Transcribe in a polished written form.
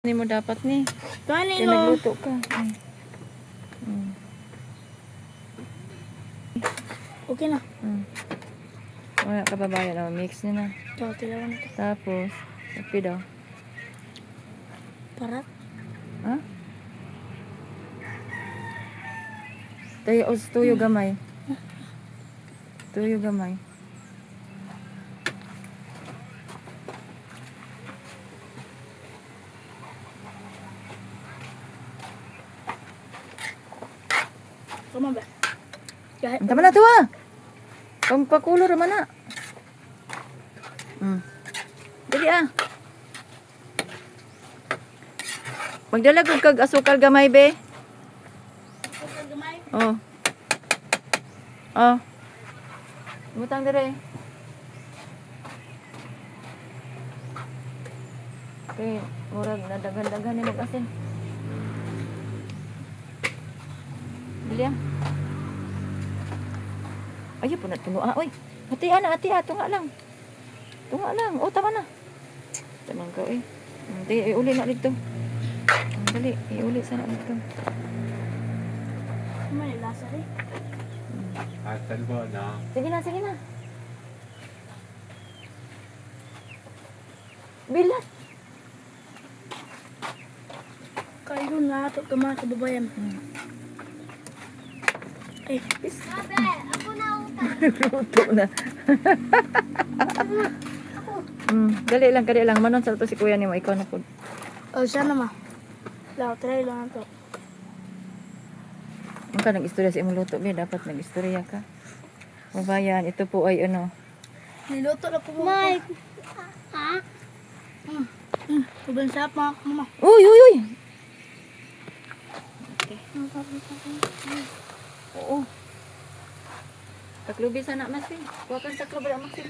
Ni mo dapat ni. Kani Kaya mo. nagluto ka. Okay na. Wala ka babayan na mix niya na. Ito, tilawan ito. Tapos, sapi daw. Parat. Ha? Tuyo gamay. Tuyo gamay. Tama ba? Kahit Tama na to ah. Pampakulo raman na. Dali ah. Magdala kog kag asukal gamay be. gamay. Oh. Oh. Butang dire. Okay, murag na dagan-dagan ni mag-asin. Dili ah. Ayaw po na tunua. Uy, ati tunga lang. Tunga lang. O, tama na. Tamang ka, eh. Di, iuli na dito. Dali, iuli sana dito. May lasa rin. Atal mo na. Sige na, sige na. Bilat. Kayo na ito ka mga kababayan. Ay, Luto na. Dali lang. Manon sa to si kuya ni mo. Ikaw na po. oh, sana ma. Lao, try lang ito. Ang ka nag-istorya sa imong luto, be. Dapat nag-istorya ka. Babayan, ito po ay ano. Niluto na po mo. Mike. Ha? Kubansap mga mama. Uy! Oo. Taklubi sana, Masin. Huwag kang taklubi, Masin.